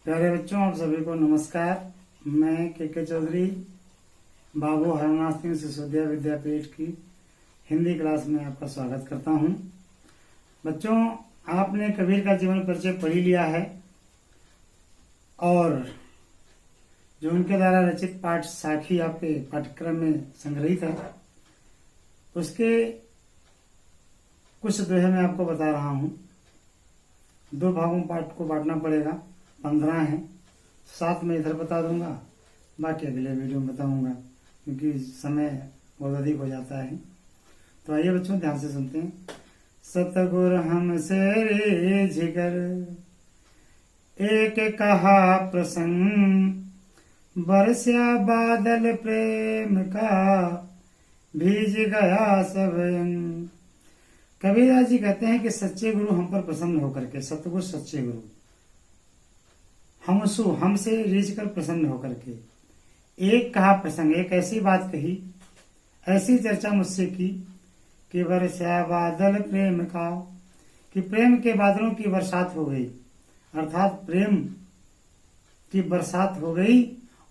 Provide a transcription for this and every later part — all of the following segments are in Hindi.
प्यारे बच्चों, आप सभी को नमस्कार। मैं के चौधरी बाबू हरनाथ सिंह सिसोदिया विद्यापीठ की हिंदी क्लास में आपका स्वागत करता हूं। बच्चों, आपने कबीर का जीवन परिचय पढ़ ही लिया है और जो उनके द्वारा रचित पाठ साखी आपके पाठ्यक्रम में संग्रहित है, उसके कुछ दोहे मैं आपको बता रहा हूं। 2 भागों में पाठ को बांटना पड़ेगा। 15 हैं, 7 में इधर बता दूंगा, बाकी अगले वीडियो में बताऊंगा क्योंकि समय बहुत अधिक हो जाता है। तो आइए बच्चों, ध्यान से सुनते हैं। सतगुर हमसे जिगर एक कहा प्रसंग, बरस्या बादल प्रेम का भीज गया सब अंग। कबीरदास जी कहते हैं कि सच्चे गुरु हम पर प्रसन्न होकर के, सतगुरु सच्चे गुरु हमसे रीझ कर प्रसन्न होकर के एक कहा प्रसंग, एक ऐसी बात कही, ऐसी चर्चा मुझसे की कि बरसा बादल प्रेम का, कि प्रेम के बादलों की बरसात हो गई, अर्थात प्रेम की बरसात हो गई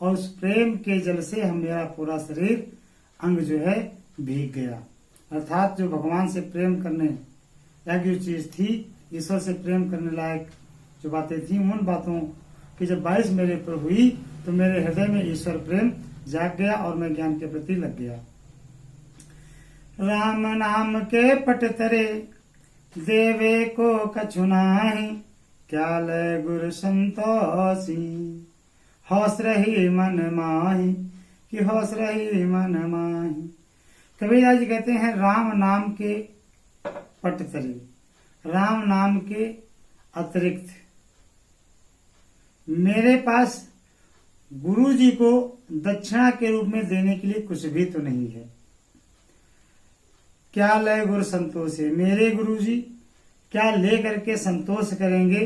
और उस प्रेम के जल से मेरा पूरा शरीर अंग जो है भीग गया। अर्थात जो भगवान से प्रेम करने लायक जो चीज थी, ईश्वर से प्रेम करने लायक जो बातें थी, उन बातों की जब बारिश मेरे पर हुई तो मेरे हृदय में ईश्वर प्रेम जाग गया और मैं ज्ञान के प्रति लग गया। राम नाम के पट तरे देवे को कछु नाहि, क्या लय गुरु संतोषी, हौस रही मन माही, कि हौस रही मन माही। कबीरदास जी कहते हैं, राम नाम के पट तरे, राम नाम के अतिरिक्त मेरे पास गुरु जी को दक्षिणा के रूप में देने के लिए कुछ भी तो नहीं है। क्या लय गुरु संतोष है, मेरे गुरु जी क्या ले करके संतोष करेंगे।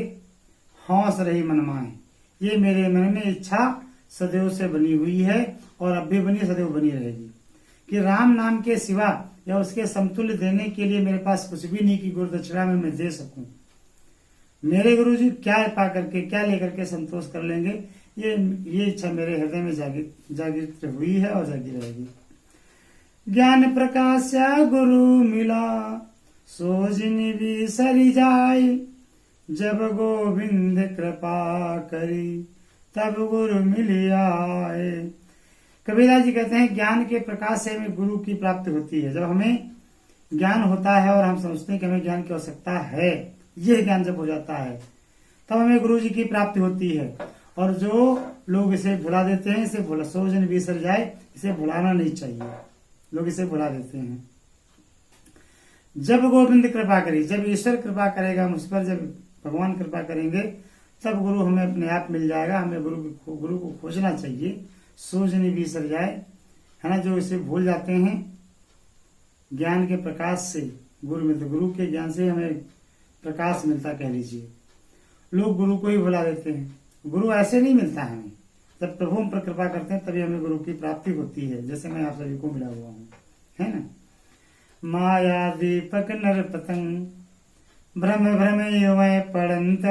हौस रही मन माहे, ये मेरे मन में इच्छा सदैव से बनी हुई है और अब भी बनी, सदैव बनी रहेगी कि राम नाम के सिवा या उसके समतुल्य देने के लिए मेरे पास कुछ भी नहीं कि गुरु दक्षिणा में मैं दे सकूं। मेरे गुरु जी क्या पा करके, क्या लेकर के संतोष कर लेंगे, ये इच्छा मेरे हृदय में जागृत हुई है और जागी रहेगी। ज्ञान प्रकाश गुरु मिला, सोजनी भी सरी जाय, जब गोविंद कृपा करी, तब गुरु मिल आए। कबीरदास जी कहते हैं, ज्ञान के प्रकाश से हमें गुरु की प्राप्ति होती है। जब हमें ज्ञान होता है और हम समझते हैं कि हमें ज्ञान की आवश्यकता है, यह ज्ञान जब हो जाता है तब हमें गुरु जी की प्राप्ति होती है। और जो लोग इसे भुला देते हैं, इसे भुला, सोजन बिसर जाए, इसे भुलाना नहीं चाहिए, लोग इसे भुला देते हैं। जब गोविंद कृपा करी, जब ईश्वर कृपा करेगा मुझ पर, जब भगवान कृपा करेंगे, तब गुरु हमें अपने आप मिल जाएगा। हमें गुरु को खोजना चाहिए। सोजनी बिसर जाए, है ना, जो इसे भूल जाते हैं। ज्ञान के प्रकाश से गुरु मिलते, गुरु के ज्ञान से हमें प्रकाश मिलता, कह लीजिए। लोग गुरु को ही भुला देते हैं। गुरु ऐसे नहीं मिलता है हमें, जब प्रभु हम पर कृपा करते हैं तभी हमें गुरु की प्राप्ति होती है, जैसे मैं आप सभी को मिला हुआ हूँ, है ना। माया दीपक नर पतंग, भ्रम भ्रम युवै पड़ंत,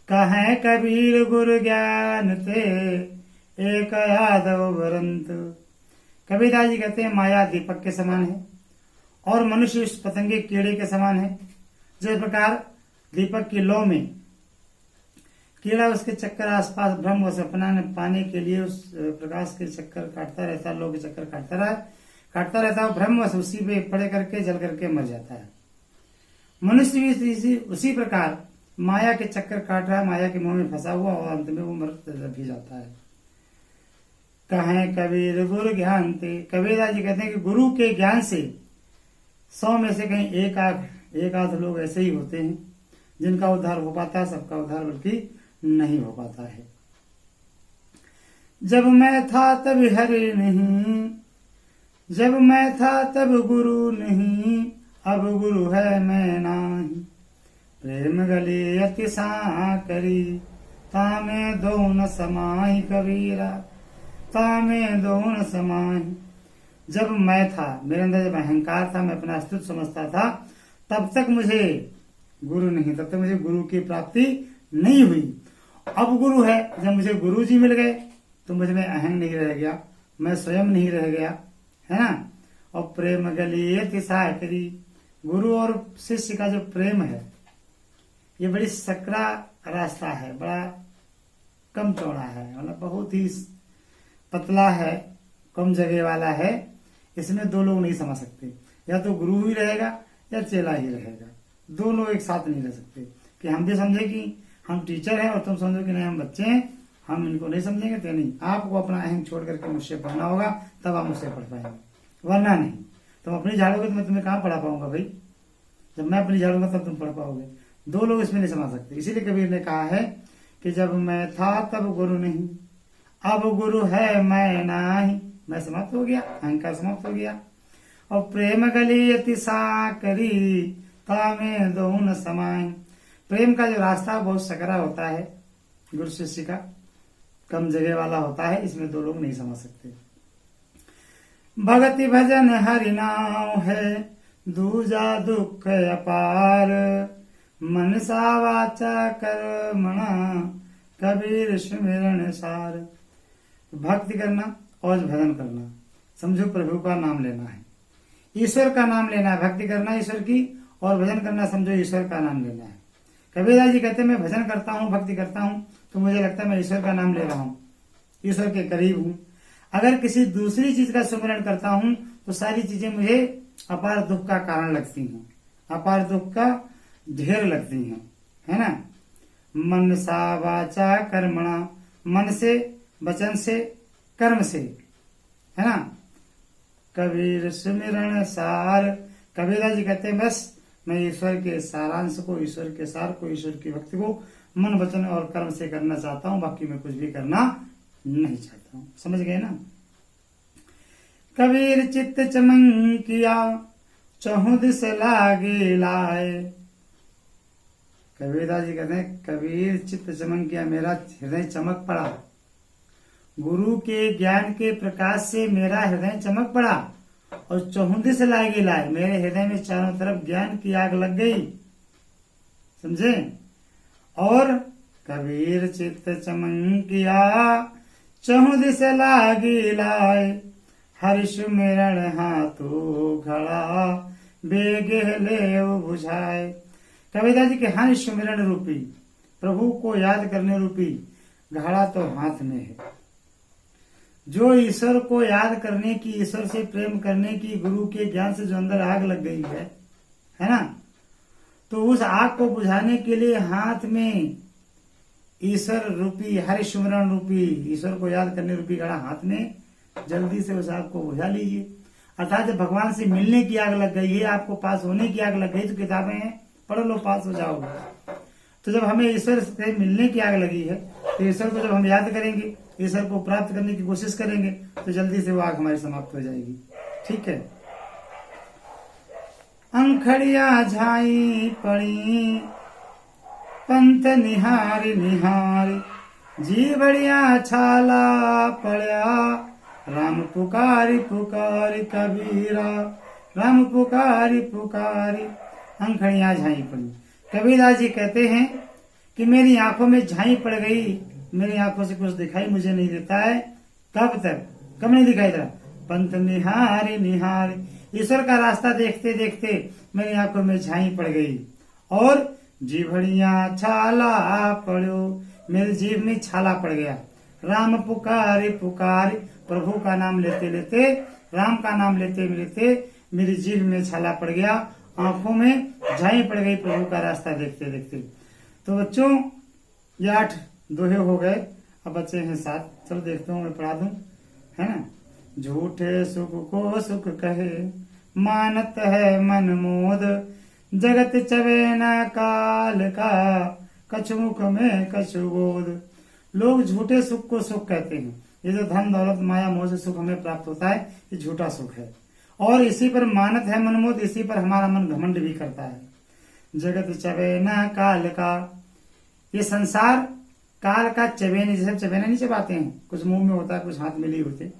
कहे कबीर गुरु ज्ञान ते, एक यादव बरंत। कबीरदास जी कहते हैं, माया दीपक के समान है और मनुष्य उस पतंगे कीड़े के समान है। जिस प्रकार दीपक की लौ में कीड़ा उसके चक्कर आसपास भ्रम व सपना ने पाने के लिए उस प्रकाश के चक्कर काटता रहता है, लौ के चक्कर काटता रहता है, भ्रम व उसी पे पड़े करके जल करके मर जाता है। मनुष्य भी उसी प्रकार माया के चक्कर काट रहा है, माया के मुंह में फंसा हुआ, और अंत में वो मर भी जाता है। कहे कबीर गुरु ज्ञान थे, कबीरदास जी कहते हैं कि गुरु के ज्ञान से 100 में से कहीं एक आध लोग ऐसे ही होते हैं जिनका उद्धार हो पाता है, सबका उद्धार बल्कि नहीं हो पाता है। जब मैं था तब हरि नहीं, जब मैं था तब गुरु नहीं, अब गुरु है मैं नाही, प्रेम गले अति साकरी, तामे दो न समाहि कबीरा, तामे दो न समाहि। जब मैं था, मेरे अंदर जब अहंकार था, मैं अपना अस्तित्व समझता था, तब तक मुझे गुरु नहीं, तब तक मुझे गुरु की प्राप्ति नहीं हुई। अब गुरु है, जब मुझे गुरु जी मिल गए तो मुझ में अहंग नहीं रह गया, मैं स्वयं नहीं रह गया, है ना। और प्रेम गली साकरी, गुरु और शिष्य का जो प्रेम है ये बड़ी सकरा रास्ता है, बड़ा कम चौड़ा है, मतलब बहुत ही पतला है, कम जगह वाला है। इसमें दो लोग नहीं समझ सकते, या तो गुरु ही रहेगा या चेला ही रहेगा, दोनों एक साथ नहीं रह सकते। कि हम भी समझे कि हम टीचर हैं और तुम समझो कि नहीं हम बच्चे हैं, हम इनको नहीं समझेंगे तो नहीं। आपको अपना अहम छोड़ करके मुझसे पढ़ना होगा, तब आप मुझसे पढ़ पाएंगे, वरना नहीं। तुम अपनी झाड़ोगे तो मैं तुम्हें कहाँ पढ़ा पाऊंगा भाई, जब मैं अपनी झाड़ूंगा तब तुम पढ़ पाओगे। दो लोग इसमें नहीं समझ सकते। इसीलिए कबीर ने कहा है कि जब मैं था तब गुरु नहीं, अब गुरु है मैं नाही। मैं समाप्त हो गया, अहंकार समाप्त हो गया। और प्रेम गली अति साकरी तामे दो न समाए। प्रेम का जो रास्ता बहुत सकरा होता है, गुरु शिष्य का कम जगह वाला होता है, इसमें दो लोग नहीं समझ सकते। भगति भजन हरि नाम है, दूजा दुख अपार। मनसा वाचा कर्मणा कबीर सुमिरन सार। भक्ति करना और भजन करना, समझो प्रभु का नाम लेना है, ईश्वर का नाम लेना है। भक्ति करना ईश्वर की और भजन करना समझो ईश्वर का नाम लेना है। कबीरदास जी कहते हैं मैं भजन करता हूँ, भक्ति करता हूँ तो मुझे लगता है मैं ईश्वर का नाम ले रहा हूँ, ईश्वर के करीब हूँ। अगर किसी दूसरी चीज का सुमिरन करता हूँ तो सारी चीजें मुझे अपार दुख का कारण लगती हैं, अपार दुख का ढेर लगती हैं, है ना। मन सा वाचा कर्मणा, मन से, वचन से, कर्म से, है ना। कबीर सुमिरन सार। कबीरदास जी कहते हैं बस मैं ईश्वर के सारांश को, ईश्वर के सार को, ईश्वर की भक्ति को मन वचन और कर्म से करना चाहता हूँ, बाकी मैं कुछ भी करना नहीं चाहता हूँ। समझ गए ना। कबीर चित्त चमंकिया चहुँ दिस लागे लाए। कबीरदास जी कहते हैं कबीर चित्त चमंकिया, मेरा हृदय चमक पड़ा, गुरु के ज्ञान के प्रकाश से मेरा हृदय चमक पड़ा। और चहुंदिस लागे लाए, मेरे हृदय में चारों तरफ ज्ञान की आग लग गई, समझे। और कबीर चित्त चमंकिया चहुंदिस लागे लाए। हरि सुमिरन हाथों घड़ा बेगे ले बुझाए। कबीरदास जी के हरि सुमिरन रूपी, प्रभु को याद करने रूपी घड़ा तो हाथ में है। जो ईश्वर को याद करने की, ईश्वर से प्रेम करने की, गुरु के ज्ञान से जो अंदर आग लग गई है ना, तो उस आग को बुझाने के लिए हाथ में ईश्वर रूपी, हरि सुमिरन रूपी, ईश्वर को याद करने रूपी घड़ा हाथ में, जल्दी से उस आग को बुझा लीजिए। अर्थात जब भगवान से मिलने की आग लग गई है, आपको पास होने की आग लग गई, तो किताबें हैं पढ़ लो, पास हो जाओगे। तो जब हमें ईश्वर से मिलने की आग लगी है, तो ईश्वर को जब हम याद करेंगे, ईश्वर को प्राप्त करने की कोशिश करेंगे, तो जल्दी से वो आग हमारी समाप्त हो जाएगी। ठीक है। अंखड़िया झाई पड़ी पंत निहारी निहारी, जी बढ़िया छाला पड़ा राम पुकारी पुकारी कबीरा, राम पुकारी पुकारी। अंखड़िया झाई पड़ी। कबीरदास जी कहते हैं कि मेरी आंखों में झाई पड़ गई, मेरी आंखों से कुछ दिखाई मुझे नहीं देता है। कब तक, कब नहीं दिखाई दे रहा? पंथ निहारी निहारी, ईश्वर का रास्ता देखते देखते मेरी आंखों में झाई पड़ गई। और जीभड़िया छाला पड़ो, मेरी जीभ में छाला पड़ गया। राम पुकारी पुकारी, प्रभु का नाम लेते लेते, राम का नाम लेते लेते मेरी जीभ में छाला पड़ गया, आंखों में झाई पड़ गई प्रभु का रास्ता देखते देखते। तो बच्चों ये 8 दोहे हो गए, अब बच्चे हैं 7। चलो देखता हूँ, मैं पढ़ा दूं, है ना। झूठे सुख को सुख कहे, मानत है मन मोद, जगत चवे न काल का, कछु मुख में कछु बोध। लोग झूठे सुख को सुख कहते हैं। ये जो धन दौलत माया मोह से सुख हमें प्राप्त होता है, ये झूठा सुख है। और इसी पर मानत है मनमोद, इसी पर हमारा मन घमंड भी करता है। जगत चबेना काल का, ये संसार काल का चबेने, जैसे चबेना नहीं चबाते हैं, कुछ मुंह में होता है कुछ हाथ में लिए होते,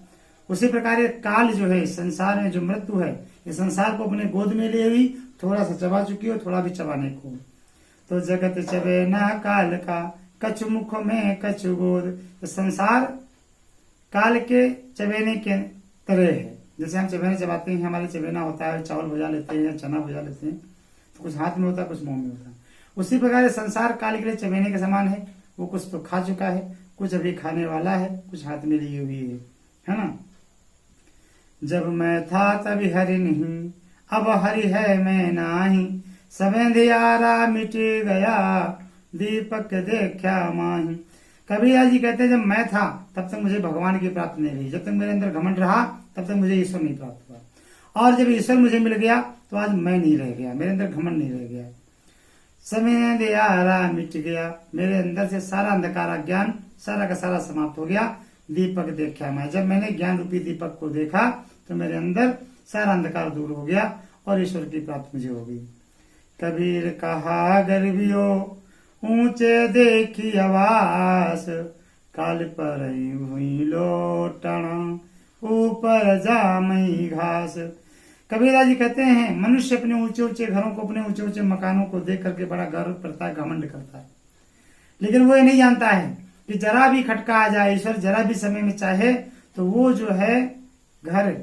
उसी प्रकार ये काल जो है, संसार में जो मृत्यु है, ये संसार को अपने गोद में लिए हुई थोड़ा सा चबा चुकी हो, थोड़ा भी चबाने को। तो जगत चबेना काल का, कछु मुख में कछु गोद। तो संसार काल के चबेने के तरह है। जैसे हम चबेने चबाते हैं, हमारे चबेना होता है, चावल भुजा लेते हैं या चना भुजा लेते हैं, तो कुछ हाथ में होता है, कुछ मुंह में होता है। उसी प्रकार संसार काल के लिए चबेने के समान है। वो कुछ तो खा चुका है, कुछ अभी खाने वाला है, कुछ हाथ में लिए हुई है ना। जब मैं था तभी हरि नहीं, अब हरि है मैं नाही। सब अंधियारा मिट गया, दीपक देखा माही। कबीर जी कहते हैं जब मैं था तब तक मुझे भगवान की प्राप्ति नहीं हुई। जब तक मेरे अंदर घमंड रहा तब तक मुझे ईश्वर नहीं प्राप्त हुआ। और जब ईश्वर मुझे मिल गया तो आज मैं नहीं रह गया, मेरे अंदर घमंड नहीं रह गया। समय अंधियारा मिट गया, मेरे अंदर से सारा अंधकार ज्ञान सारा का सारा समाप्त हो गया। दीपक देखा मैं, जब मैंने ज्ञान रूपी दीपक को देखा तो मेरे अंदर सारा अंधकार दूर हो गया और ईश्वर की प्राप्ति मुझे हो गई। कबीर कहा गर्भियो ऊंचे देखी आवास, काल पर हुई लोटन ऊपर जामई घास। कबीरा जी कहते हैं मनुष्य अपने ऊंचे ऊंचे घरों को, अपने ऊंचे ऊंचे मकानों को देख करके बड़ा गर्व करता है, घमंड करता है, लेकिन वो ये नहीं जानता है कि जरा भी खटका आ जाए, ईश्वर जरा भी समय में चाहे तो वो जो है घर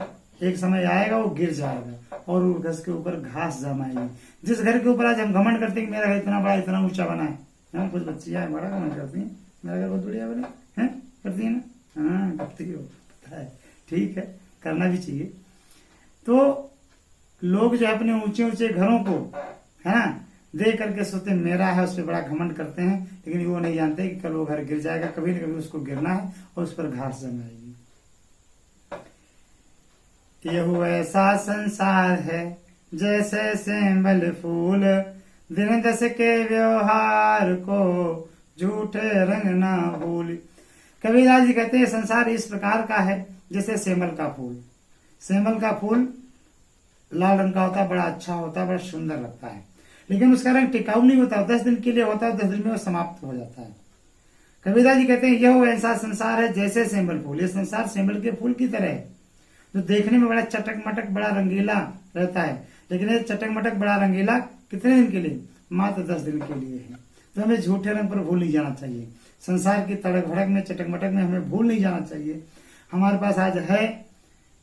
एक समय आएगा वो गिर जाएगा और उस घर के ऊपर घास जमाएगी। जिस घर के ऊपर आज हम घमंड करते हैं कि मेरा घर इतना बड़ा इतना ऊंचा बना है, कुछ बच्चियां बड़ा घमंड करती हैं, मेरा घर बहुत बढ़िया बना है, करती है ना। हाँ करती हो, पता है, ठीक है, करना भी चाहिए। तो लोग जो अपने ऊंचे ऊंचे घरों को है ना देख करके सोचते मेरा है, उस पर बड़ा घमंड करते हैं, लेकिन वो नहीं जानते कि कल वो घर गिर जाएगा, कभी न कभी उसको गिरना है और उस पर घास जमाएगी। यह ऐसा संसार है जैसे सेंबल फूल, दिन दस के व्यवहार को झूठे रंग ना भूल। कबीरा जी कहते हैं संसार इस प्रकार का है जैसे सेमल का फूल। सेमल का फूल लाल रंग का होता है, बड़ा अच्छा होता है, बड़ा सुंदर लगता है, लेकिन उसका रंग टिकाऊ नहीं होता, 10 दिन के लिए होता है, 10 दिन में वो समाप्त हो जाता है। कबीरा जी कहते हैं यह ऐसा संसार है जैसे सेमल फूल। ये संसार सेमल के फूल की तरह है जो देखने में बड़ा चटक मटक बड़ा रंगीला रहता है, लेकिन ये चटक मटक बड़ा रंगीला कितने दिन के लिए? मात्र 10 दिन के लिए है। तो हमें झूठे रंग पर भूल नहीं जाना चाहिए, संसार की तड़क भड़क में चटक मटक में हमें भूल नहीं जाना चाहिए। हमारे पास आज है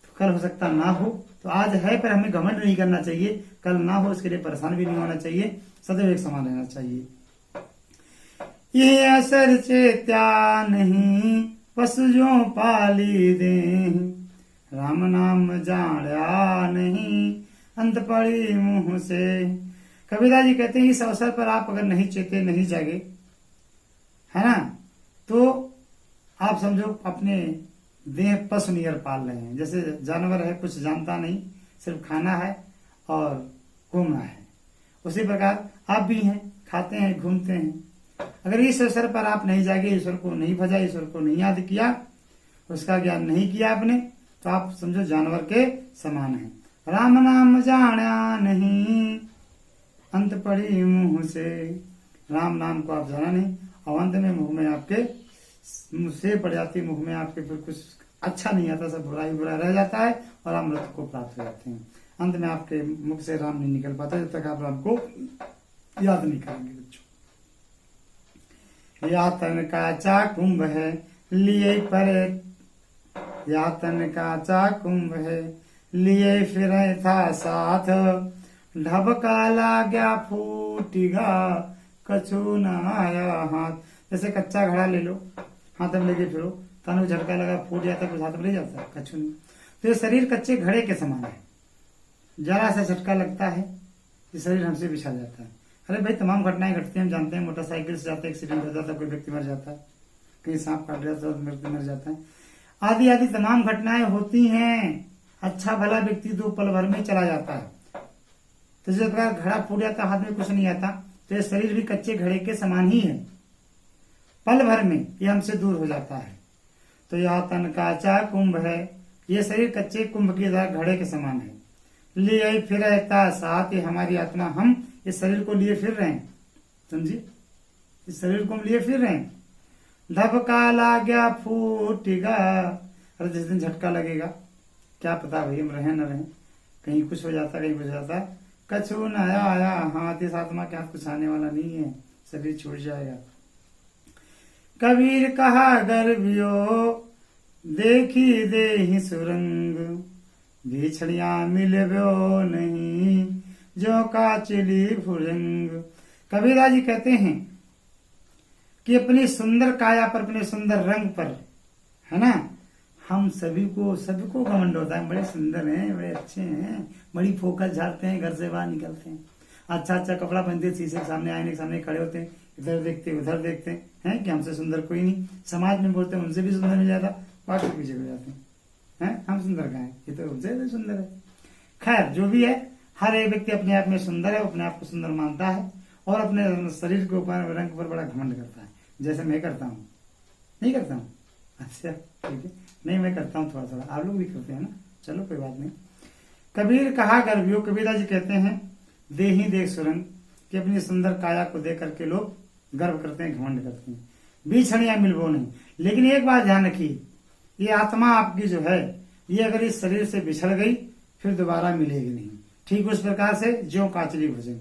तो कल हो सकता ना हो, तो आज है पर हमें घमंड नहीं करना चाहिए, कल ना हो इसके लिए परेशान भी नहीं होना चाहिए, सदैव एक समान रहना चाहिए। ये असर चेत्या नहीं पशु जो पाली दे, राम नाम जाड़ा नहीं अंत पड़ी मुंह से। कबीरा जी कहते हैं इस अवसर पर आप अगर नहीं चेते नहीं जागे है ना, तो आप समझो अपने देह पशु नियर पाल रहे हैं। जैसे जानवर है, कुछ जानता नहीं, सिर्फ खाना है और घूमना है, उसी प्रकार आप भी हैं, खाते हैं घूमते हैं। अगर इस अवसर पर आप नहीं जागे, ईश्वर को नहीं भजा, ईश्वर को नहीं याद किया, उसका ज्ञान नहीं किया आपने, तो आप समझो जानवर के समान है। राम नाम जाना नहीं अंत पड़ी मुंह से, राम नाम को आप जाना नहीं और अंत में मुंह में आपके मुंह से पड़ जाती, मुंह में आपके फिर कुछ अच्छा नहीं आता, सब बुरा ही बुरा रह जाता है और आप मृत्यु को प्राप्त हो जाते हैं। अंत में आपके मुख से राम नहीं निकल पाता जब तक आप राम को याद नहीं करेंगे। बच्चों यातन का चा कुंभ है लिए पर, यातन का चा कुंभ है लिए फिर था साथ, ढबका लागया फूटिगा कछु न आया हाथ। जैसे कच्चा घड़ा ले लो, हाथ में लेके फिरो, तानु झटका लगा फूट जाता, कुछ हाथ में ले जाता, कछु नहीं। तो ये शरीर कच्चे घड़े के समान है, जरा सा झटका लगता है ये शरीर हमसे बिछा जाता है। अरे भाई तमाम घटनाएं घटती हैं, हम जानते हैं, मोटरसाइकिल से जाते एक्सीडेंट हो जाता है, कोई व्यक्ति मर जाता है, कहीं सांप काट जाता है व्यक्ति मर जाता है, आदि आदि तमाम घटनाएं होती हैं। अच्छा भला व्यक्ति 2 पल भर में चला जाता है। तो जिस प्रकार घड़ा फूट जाता, हाथ में कुछ नहीं आता, तो ये शरीर भी कच्चे घड़े के समान ही है, पल भर में ये हमसे दूर हो जाता है। तो यह तन काचा कुंभ है, ये शरीर कच्चे कुंभ की तरह घड़े के समान है। लिए फिर रहता साथ, ये हमारी आत्मा, हम इस शरीर को लिए फिर रहे हैं, समझिए, इस शरीर को हम लिए फिर रहे हैं। धबका ला गया फूटेगा, अरे जिस दिन झटका लगेगा क्या पता भाई हम रहे न रहे, कहीं कुछ हो जाता, कहीं कुछ हो जाता, कछु न आया हाथ, इस आत्मा के हाथ कुछ आने वाला नहीं है, शरीर छूट जाएगा। कबीर कहा गर्भियो देखी देहि सुरंग, बिछड़िया मिलव्यो नहीं जो काचली भुजंग। कबीरा जी कहते हैं कि अपनी सुंदर काया पर, अपने सुंदर रंग पर, है ना, हम सभी को घमंड होता है, बड़े सुंदर हैं, बड़े अच्छे हैं, बड़ी फोकस झाड़ते हैं, घर से बाहर निकलते हैं, अच्छा कपड़ा पहनते, शीशे के सामने, आईने के सामने खड़े होते हैं, इधर देखते उधर देखते हैं कि हमसे सुंदर कोई नहीं। समाज में बोलते हैं उनसे भी सुंदर मिल जाता, बाकी पीछे हो जाते हैं, हम सुंदर कहाँ हैं, ये तो उनसे भी सुंदर है। खैर जो भी है, हर एक व्यक्ति अपने आप में सुंदर है, अपने आप को सुंदर मानता है और अपने शरीर के ऊपर, रंग पर बड़ा घमंड करता है, जैसे मैं करता हूँ। नहीं करता हूँ? अच्छा ठीक है, नहीं मैं करता हूँ थोड़ा थोड़ा, आप लोग भी करते हैं ना, चलो कोई बात नहीं। कबीर कहा गर्भियो, कबीरा जी कहते हैं देहि देख सुरंग, कि अपनी सुंदर काया को देख करके लोग गर्व करते हैं, घमंड करते हैं। बिछड़िया मिलवो नहीं, लेकिन एक बात ध्यान रखिए, ये आत्मा आपकी जो है, ये अगर इस शरीर से बिछड़ गई फिर दोबारा मिलेगी नहीं। ठीक उस प्रकार से जो काचली भुजंग,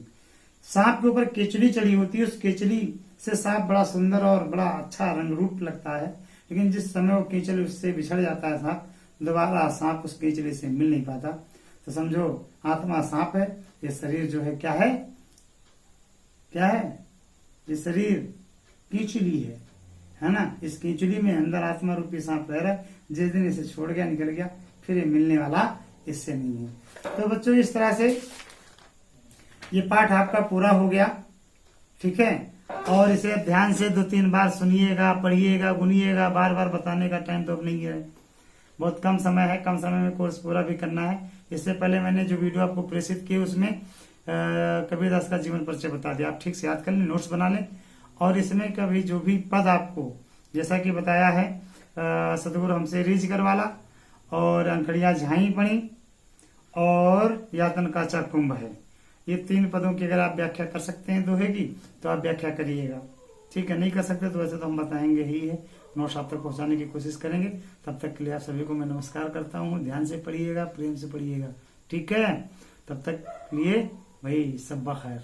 सांप के ऊपर केचली चढ़ी होती है, उस केचली से सांप बड़ा सुंदर और बड़ा अच्छा रंग रूप लगता है, लेकिन जिस समय वो केचली उससे बिछड़ जाता है सांप, दोबारा सांप उस केचली से मिल नहीं पाता। तो समझो आत्मा सांप है, ये शरीर जो है क्या है, क्या है, ये शरीर कीचली है ना, इस कीचली में अंदर आत्मा रूपी सांप रह रहा है, जिस दिन इसे छोड़ गया, निकल गया, फिर ये मिलने वाला इससे नहीं है। तो बच्चों इस तरह से ये पाठ आपका पूरा हो गया, ठीक है, और इसे ध्यान से 2-3 बार सुनिएगा, पढ़िएगा, गुनिएगा, बार बार बताने का टाइम तो अब नहीं है, बहुत कम समय है, कम समय में कोर्स पूरा भी करना है। इससे पहले मैंने जो वीडियो आपको प्रेषित की उसमें कबीरदास का जीवन परिचय बता दिया, आप ठीक से याद कर लें, नोट्स बना लें, और इसमें कभी जो भी पद आपको जैसा कि बताया है, सतगुरु हमसे रीझ करवाला और अंखड़िया झाई पड़ी और यातन काचा कुंभ है, ये 3 पदों की अगर आप व्याख्या कर सकते हैं दोहे की तो आप व्याख्या करिएगा, ठीक है। नहीं कर सकते तो वैसे तो हम बताएंगे ही है, नोट्स आप तक पहुंचाने की कोशिश करेंगे। तब तक के लिए आप सभी को मैं नमस्कार करता हूँ, ध्यान से पढ़िएगा, प्रेम से पढ़िएगा, ठीक है। तब तक लिए भाई सब बखैर।